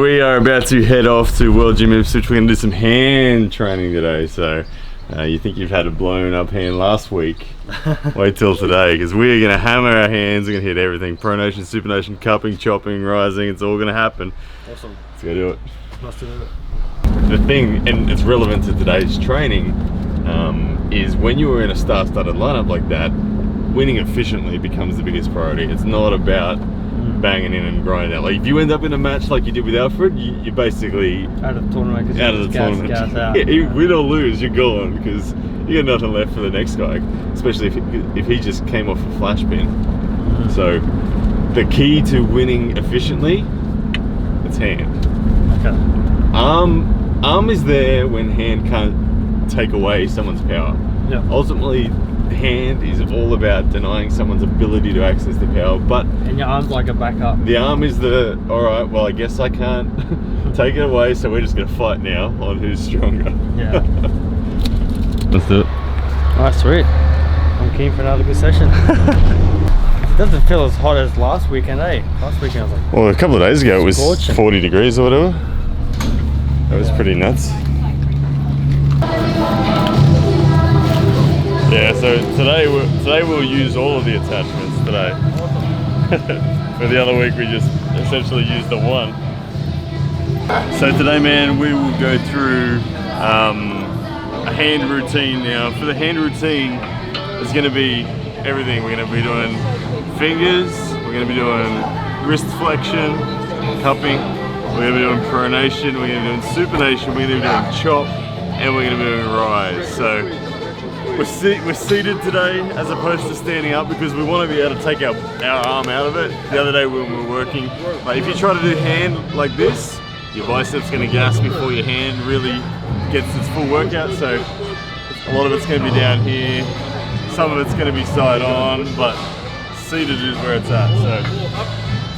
we are about to head off to World Gym Ipswich. We're going to do some hand training today. So you think you've had a blown up hand last week? Wait till today, because we're going to hammer our hands. We're going to hit everything. Pronation, supination, cupping, chopping, rising. It's all going to happen. Awesome. Let's go do it. Let's do it. The thing, and it's relevant to today's training, is when you were in a star-studded lineup like that, winning efficiently becomes the biggest priority. It's not about banging in and grinding out. Like if you end up in a match like you did with Alfred, you're basically out of the tournament. Out of the tournament. Gas out. Yeah, win or lose, you're gone, because you got nothing left for the next guy. Especially if he just came off a flash pin. So the key to winning efficiently, it's hand. Okay. Arm is there when hand can't take away someone's power. Yeah. Ultimately, hand is all about denying someone's ability to access the power, but and your arm's like a backup. The arm is the, alright, well I guess I can't take it away, so we're just going to fight now on who's stronger. Yeah. Let's do it. Alright, sweet. I'm keen for another good session. It doesn't feel as hot as last weekend, eh? Last weekend I was like... Well, a couple of days ago it was scorching. 40 degrees or whatever. That was pretty nuts. Yeah, so today we'll use all of the attachments today. For the other week we just essentially used the one. So today, man, we will go through a hand routine. Now for the hand routine, it's going to be everything. We're going to be doing fingers, we're going to be doing wrist flexion, cupping, we're going to be doing pronation, we're going to be doing supination, we're going to be doing chop, and we're going to be doing rise. So we're seated today as opposed to standing up, because we want to be able to take our arm out of it. The other day when we were working, like if you try to do hand like this, your bicep's going to gas before your hand really gets its full workout. So a lot of it's going to be down here, some of it's going to be side on, but seated is where it's at. So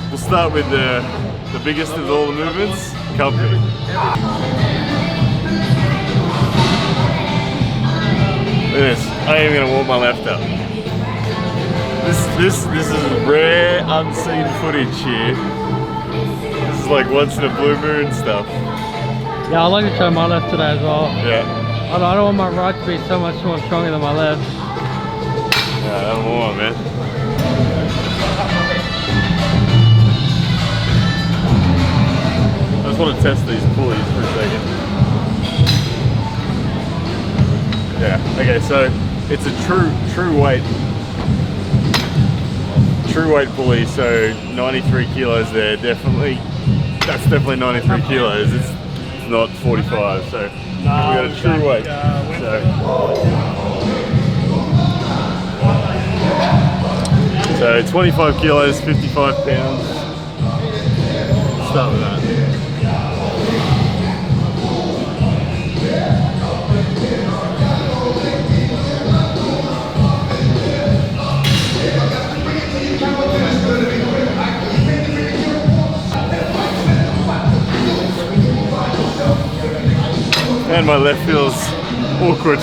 we'll start with the biggest of all the movements, cupping. Look at this. I ain't even gonna warm my left up. This is rare, unseen footage here. This is like once in a blue moon stuff. Yeah, I like to show my left today as well. Yeah. I don't want my right to be so much more stronger than my left. Yeah, I don't want, man. I just want to test these pulleys for a second. Yeah, okay, so it's a true weight pulley, so 93 kilos there, definitely, that's definitely 93 kilos, it's not 45, so we got a true weight. So 25 kilos, 55 pounds, start with that. And my left feels awkward.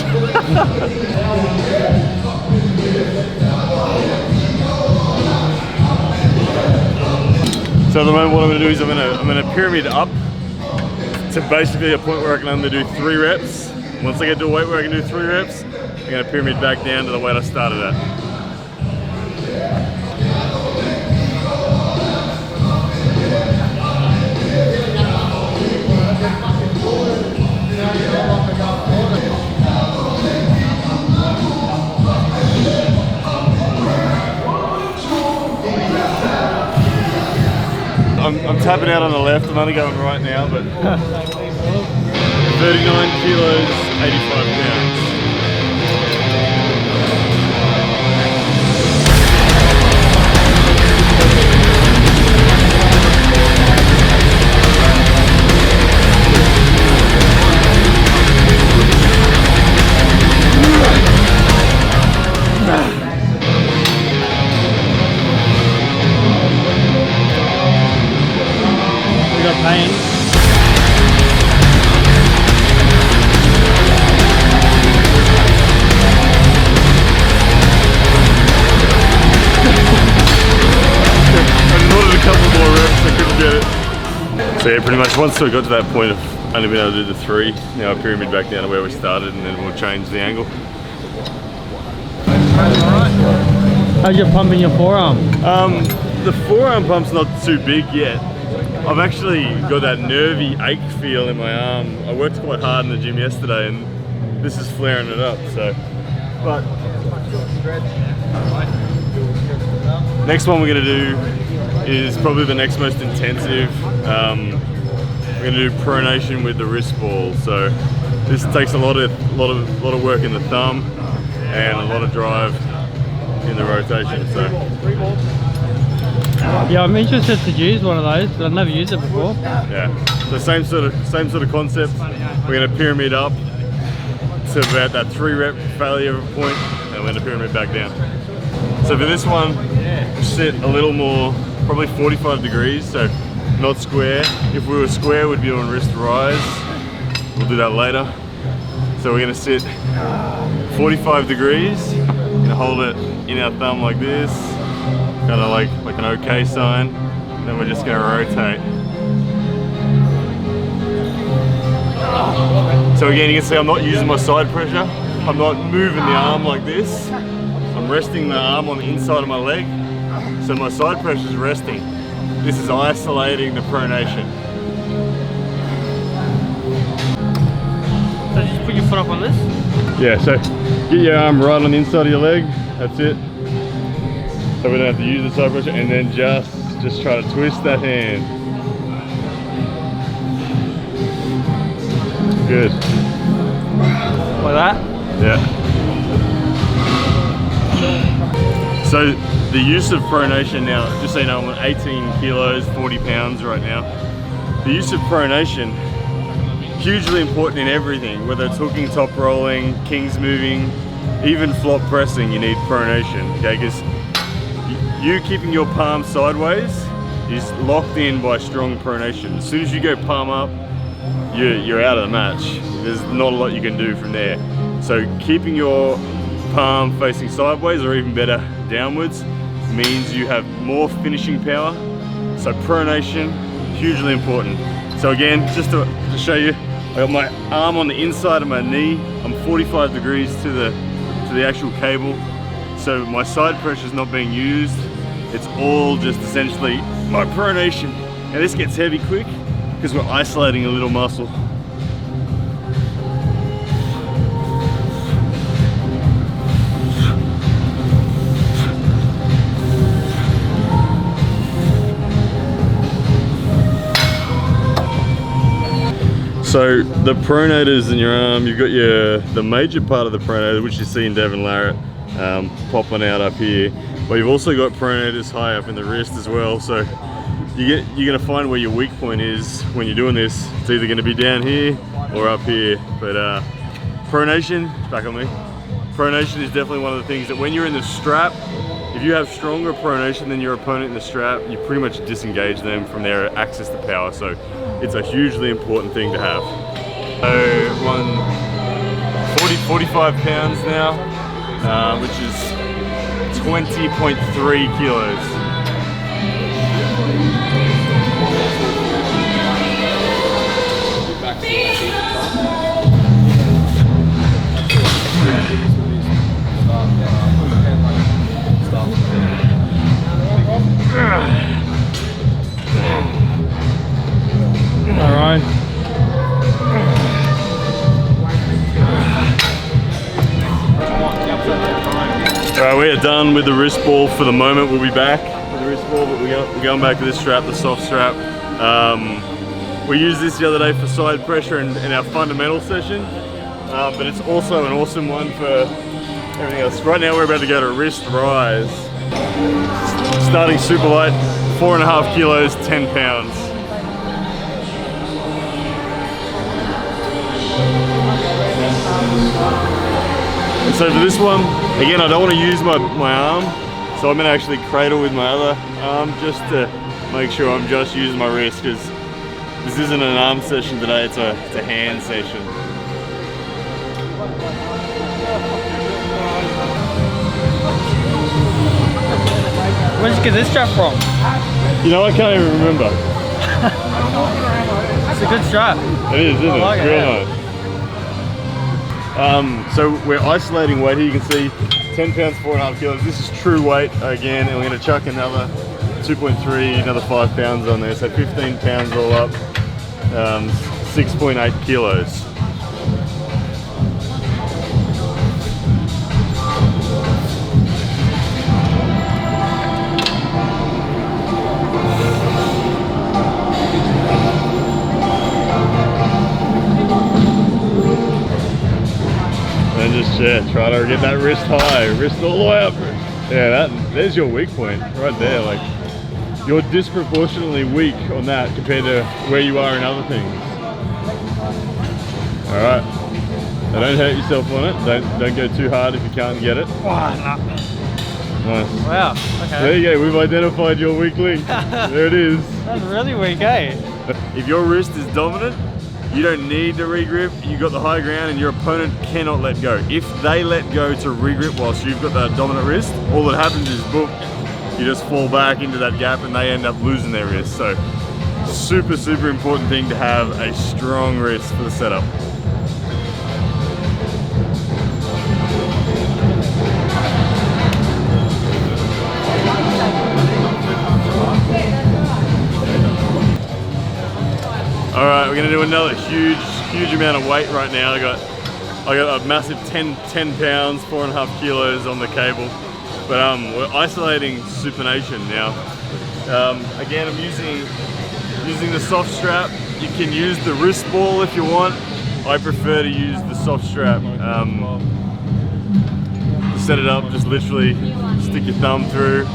So at the moment what I'm going to do is I'm going to pyramid up to basically a point where I can only do 3 reps. Once I get to a weight where I can do 3 reps, I'm going to pyramid back down to the weight I started at. I'm tapping out on the left, I'm only going right now, but 39 kilos, 85 pounds. Pain. So yeah, pretty much once we got to that point of only being able to do the 3, now I pyramid back down to where we started, and then we'll change the angle. How's your pump in your forearm? The forearm pump's not too big yet. I've actually got that nervy ache feel in my arm. I worked quite hard in the gym yesterday, and this is flaring it up. So, but next one we're gonna do is probably the next most intensive. We're gonna do pronation with the wrist ball. So this takes a lot of work in the thumb and a lot of drive in the rotation. So yeah, I'm interested to use one of those, but I've never used it before. yeah, the same sort of concept. We're gonna pyramid up to about that 3 rep failure point, and we're gonna pyramid back down. So for this one, sit a little more, probably 45 degrees, so not square. If we were square, we'd be on wrist rise. We'll do that later. So we're gonna sit 45 degrees and hold it in our thumb like this, kind of like an OK sign. And then we're just gonna rotate. So again, you can see I'm not using my side pressure. I'm not moving the arm like this. I'm resting the arm on the inside of my leg. So my side pressure is resting. This is isolating the pronation. So just put your foot up on this? Yeah, so get your arm right on the inside of your leg. That's it. So we don't have to use the side pressure, and then just try to twist that hand. Good. Like that? Yeah. So the use of pronation now, just so you know, I'm at 18 kilos, 40 pounds right now. The use of pronation, hugely important in everything, whether it's hooking, top rolling, kings moving, even flop pressing, you need pronation, okay? Because you keeping your palm sideways is locked in by strong pronation. As soon as you go palm up, you're out of the match. There's not a lot you can do from there. So keeping your palm facing sideways, or even better, downwards, means you have more finishing power. So pronation, hugely important. So again, just to show you, I got my arm on the inside of my knee. I'm 45 degrees to the actual cable. So my side pressure is not being used. It's all just essentially my pronation. Now this gets heavy quick because we're isolating a little muscle. So the pronators in your arm, you've got the major part of the pronator, which you see in Devon Larratt, popping out up here. But you've also got pronators high up in the wrist as well. So you're gonna find where your weak point is when you're doing this. It's either gonna be down here or up here. But pronation, back on me. Pronation is definitely one of the things that when you're in the strap, if you have stronger pronation than your opponent in the strap, you pretty much disengage them from their access to power. So it's a hugely important thing to have. So 45 pounds now, which is 20.3 kilos. All right. Alright, we are done with the wrist ball for the moment. We'll be back with the wrist ball, but we're going back to this strap, the soft strap. We used this the other day for side pressure in our fundamental session, but it's also an awesome one for everything else. Right now we're about to go to wrist rise. Starting super light, 4.5 kilos, 10 pounds. And so for this one, again, I don't want to use my arm, so I'm going to actually cradle with my other arm just to make sure I'm just using my wrist, because this isn't an arm session today, it's a hand session. Where'd you get this strap from? You know, I can't even remember. It's a good strap. It is, isn't it? like It's it, real yeah. nice. So we're isolating weight here. You can see 10 pounds, 4.5 kilos. This is true weight again, and we're going to chuck another 2.3, another 5 pounds on there. So 15 pounds all up, 6.8 kilos. And just try to get that wrist high, wrist all the way up. Yeah, there's your weak point right there. Like, you're disproportionately weak on that compared to where you are in other things. All right, so don't hurt yourself on it. Don't go too hard if you can't get it. Oh, no. Nice. Wow. Okay. There you go. We've identified your weak link. There it is. That's really weak, eh? If your wrist is dominant, you don't need to regrip. You got the high ground, and your opponent cannot let go. If they let go to regrip whilst you've got that dominant wrist, all that happens is boom, you just fall back into that gap, and they end up losing their wrist. So, super, super important thing to have a strong wrist for the setup. All right, we're gonna do another huge amount of weight right now. I got a massive 10 pounds, 4.5 kilos on the cable. But we're isolating supination now. Again, I'm using the soft strap. You can use the wrist ball if you want. I prefer to use the soft strap. To set it up, just literally stick your thumb through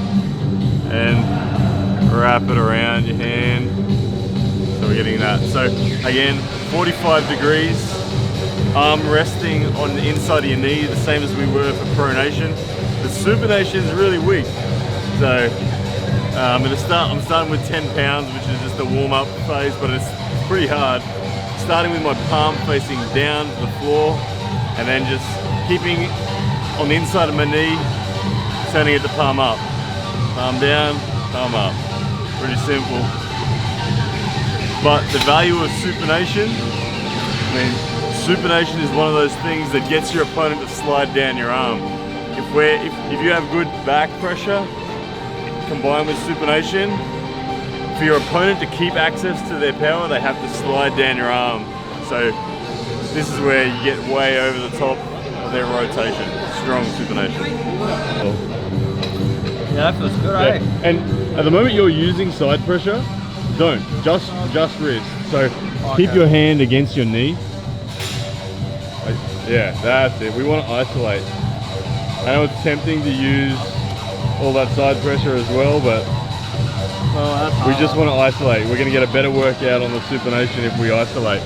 and wrap it around your hand. So we're getting that. So again, 45 degrees, arm resting on the inside of your knee, the same as we were for pronation. The supination is really weak. So I'm starting with 10 pounds, which is just the warm-up phase, but it's pretty hard. Starting with my palm facing down to the floor, and then just keeping on the inside of my knee, turning it to palm up. Palm down, palm up. Pretty simple. But the value of supination, supination is one of those things that gets your opponent to slide down your arm. If you have good back pressure combined with supination, for your opponent to keep access to their power, they have to slide down your arm. So this is where you get way over the top of their rotation. Strong supination. Yeah, that feels good, eh? And at the moment you're using side pressure, don't. Just wrist. So keep your hand against your knee. Yeah, that's it. We want to isolate. I know it's tempting to use all that side pressure as well, but we just want to isolate. We're going to get a better workout on the supination if we isolate.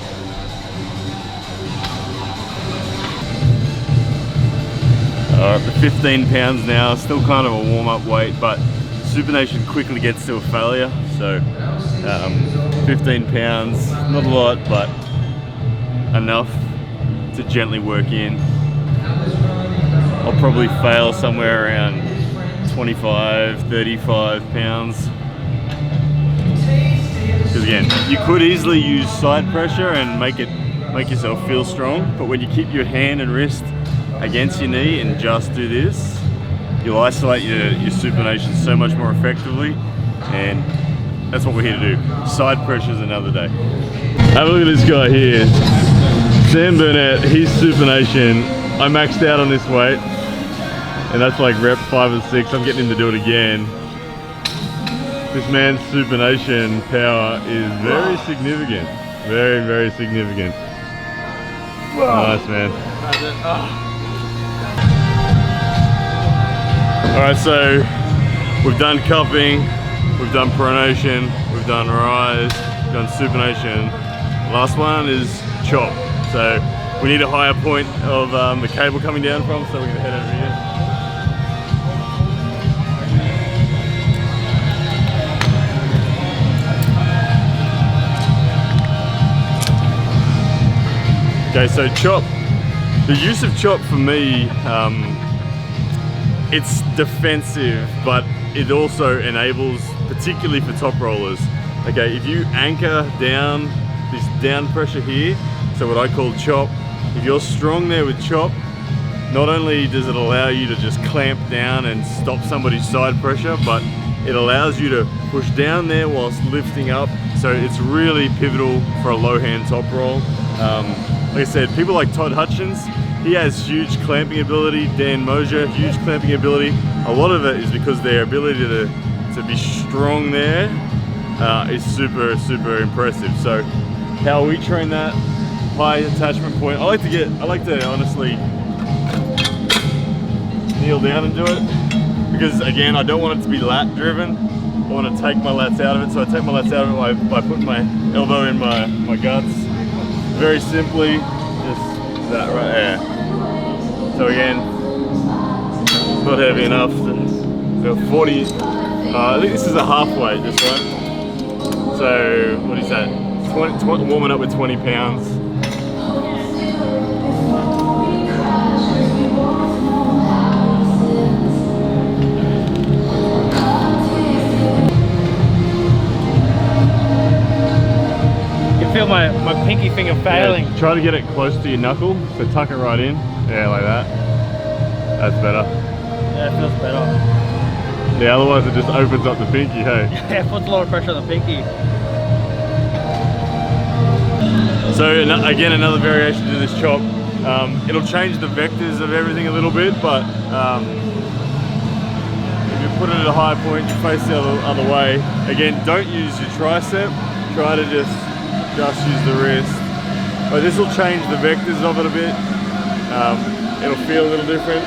Alright, the 15 pounds now, still kind of a warm-up weight, but supination quickly gets to a failure. So 15 pounds, not a lot, but enough to gently work in. I'll probably fail somewhere around 25, 35 pounds. Because again, you could easily use side pressure and make yourself feel strong, but when you keep your hand and wrist against your knee and just do this, you'll isolate your supination so much more effectively, and that's what we're here to do. Side pressure is another day. Have a look at this guy here. Sam Burnett, his supination, I maxed out on this weight, and that's like rep 5 or 6. I'm getting him to do it again. This man's supination power is very significant. Very, very significant. Nice, man. Alright, so we've done cupping, we've done pronation, we've done rise, we've done supination. Last one is chop. So we need a higher point of the cable coming down from, so we're going to head over here. Okay, so chop. The use of chop for me, it's defensive, but it also enables, particularly for top rollers, Okay, if you anchor down this down pressure here, so what I call chop, if you're strong there with chop, not only does it allow you to just clamp down and stop somebody's side pressure, but it allows you to push down there whilst lifting up. So it's really pivotal for a low hand top roll. Like I said, people like Todd Hutchins, he has huge clamping ability. Dan Mosier, huge clamping ability. A lot of it is because their ability to be strong there is super, super impressive. So how we train that high attachment point, I like to honestly kneel down and do it, because again, I don't want it to be lat driven. I want to take my lats out of it, so I take my lats out of it by putting my elbow in my guts. Very simply, just that right there. So again, not heavy enough. So 40, I think this is a halfway, this one. So what is that? 20, warming up with 20 pounds. Feel my pinky finger failing. Yeah, try to get it close to your knuckle, so tuck it right in. Yeah, like that. That's better. Yeah, it feels better. Yeah, otherwise it just opens up the pinky, hey? Yeah, it puts a lot of pressure on the pinky. So again, another variation to this chop. It'll change the vectors of everything a little bit, but if you put it at a high point, you face the other way. Again, don't use your tricep. Try to just use the wrist. But this will change the vectors of it a bit. It'll feel a little different.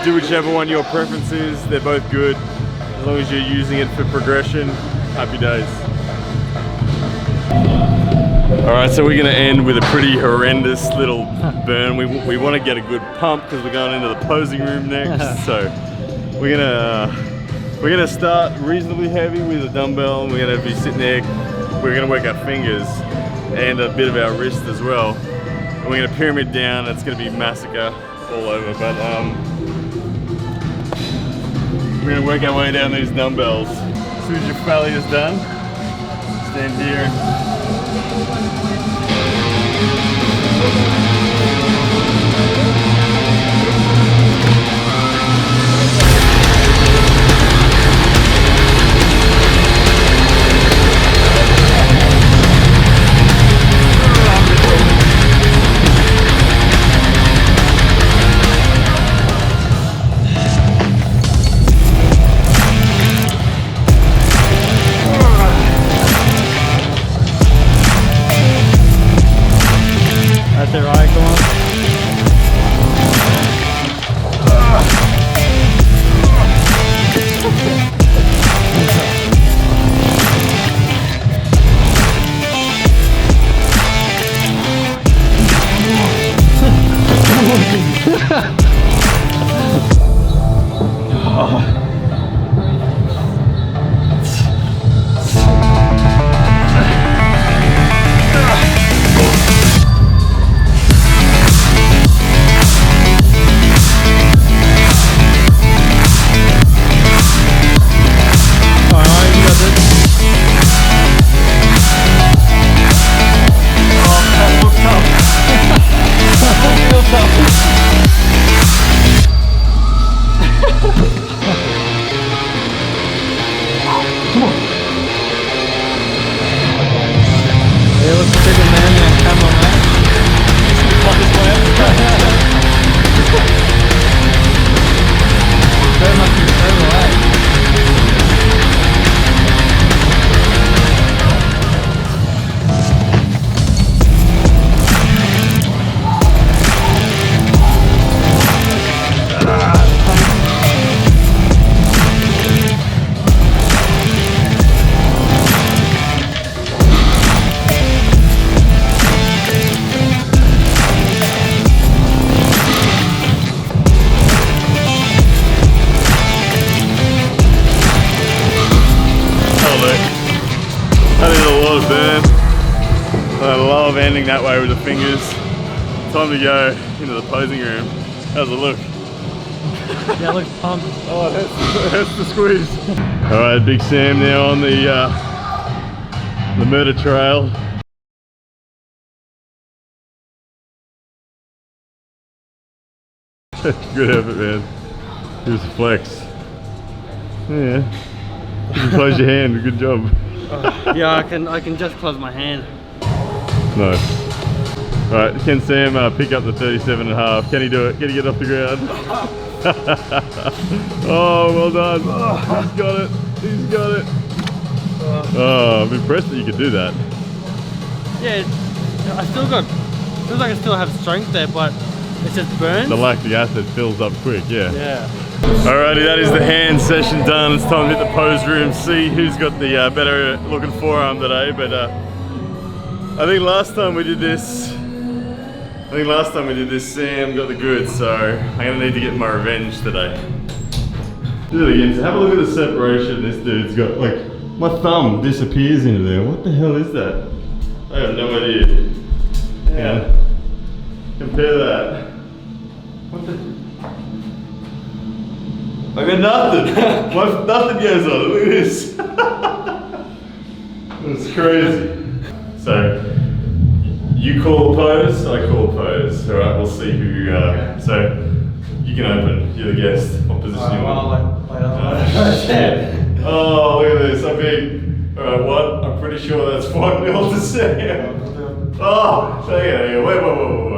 Do whichever one your preference is. They're both good. As long as you're using it for progression, happy days. Alright, so we're going to end with a pretty horrendous little burn. We want to get a good pump because we're going into the posing room next. So we're gonna start reasonably heavy with a dumbbell, and we're going to be sitting there. We're going to work our fingers and a bit of our wrist as well. And we're going to pyramid down. It's going to be massacre all over. But we're going to work our way down these dumbbells. As soon as your failure is done, stand here. That's it, right? Come on. Ending that way with the fingers. Time to go into the posing room. How's it look? Yeah, it looks pumped. Oh, that's the squeeze. All right, Big Sam now on the The murder trail. Good effort, man. Here's a flex. Yeah. You can close your hand. Good job. Yeah, I can just close my hand. Nice. Alright, can Sam pick up the 37.5? Can he do it? Can he get off the ground? Oh, well done. He's got it. He's got it. Oh, I'm impressed that you could do that. Yeah, feels like I still have strength there, but it just burns. The lactic acid fills up quick, yeah. Yeah. Alrighty, that is the hand session done. It's time to hit the pose room, see who's got the better looking forearm today. But I think last time we did this, Sam got the goods, so I'm gonna need to get my revenge today. Do it again. So have a look at the separation this dude's got. Like, my thumb disappears into there. What the hell is that? I have no idea. Yeah. Compare that. What the? I got nothing. Nothing goes on. Look at this. It's crazy. So, you call a pose, I call a pose. All right, we'll see who. So, you can open. You're the guest. What position you want? Oh, look at this. I mean, all right, what? I'm pretty sure that's 1-0 to Sam. Oh, okay. Wait.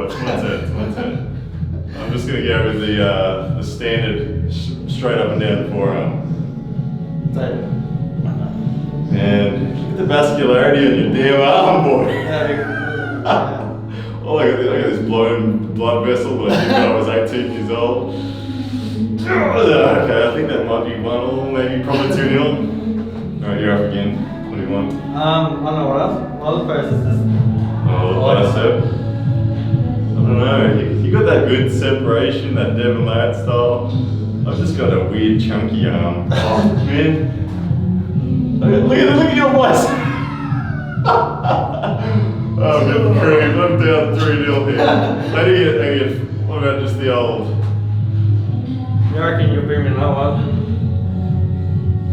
It's my turn. I'm just gonna go with the standard straight up and down forearm. And look at the vascularity on your damn arm, boy. Oh, I got this blown blood vessel that I did when I was 18 years old. Okay, I think that might be 1-0, maybe probably 2-0. Alright, you're up again. What do you want? I don't know what else. What other pose is this? Oh, the bicep. I don't know. You got that good separation, that Devon Ladd style. I've just got a weird chunky arm. Oh man. Look at your bicep. Oh, I'm getting creamed. I'm down 3-0 here. I get. What about just the old? You reckon you'll bring me that one?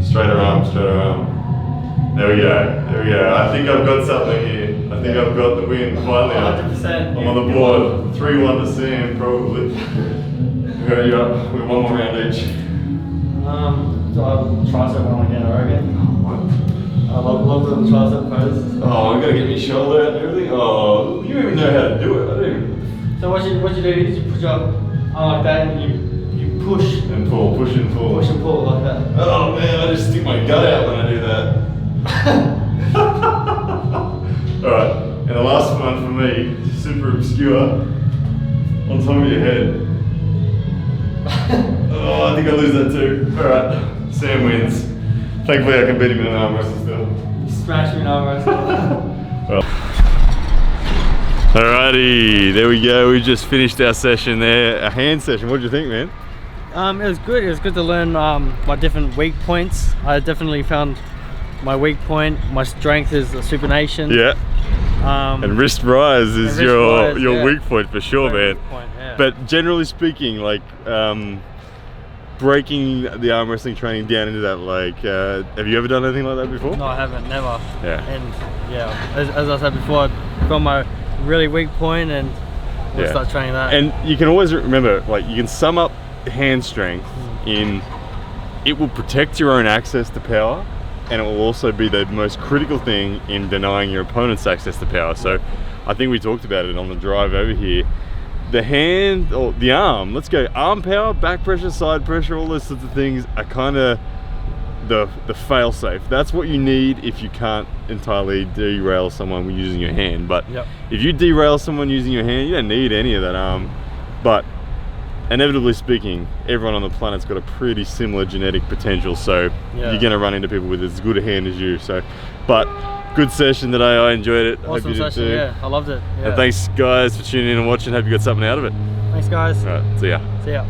Straighter arm. There we go. I think I've got something here. I think I've got the win finally. 100%. I'm on the board. 3-1 to Sam, probably. Alright, you're up with one more round each. So I'll tricep one again, I reckon. I love the tricep pose. Oh, I'm gonna get my shoulder out and everything. Oh, you don't even know how to do it. I don't even. So what you do is you put your arm like that and you push and pull, push and pull. Push and pull like that. Oh man, I just stick my gut out when I do that. Alright, and the last one for me, super obscure, on top of your head. Oh, I think I lose that too. Alright, Sam wins. Thankfully I can beat him in an arm wrestle still. You smash me in arm wrestle. Alrighty, there we go. We just finished our session there, a hand session. What did you think, man? It was good. It was good to learn my different weak points. I definitely found my weak point. My strength is the supination. Yeah. And wrist rise is your weak point for sure, man. Point, yeah. But generally speaking, like breaking the arm wrestling training down into that, like, have you ever done anything like that before? No, I haven't, never. Yeah. And yeah, as I said before, I got my really weak point and we'll start training that. And you can always remember, like, you can sum up hand strength in it will protect your own access to power, and it will also be the most critical thing in denying your opponent's access to power. So I think we talked about it on the drive over here. The hand, or the arm, let's go arm power, back pressure, side pressure, all those sorts of things are kind of the fail safe. That's what you need if you can't entirely derail someone using your hand. But if you derail someone using your hand, you don't need any of that arm. But inevitably speaking, everyone on the planet's got a pretty similar genetic potential, so you're going to run into people with as good a hand as you. So, but good session today. I enjoyed it. Awesome Hope you did session, too. yeah, I loved it. Yeah. And thanks guys for tuning in and watching. Hope you got something out of it. Thanks guys. All right, see ya. See ya.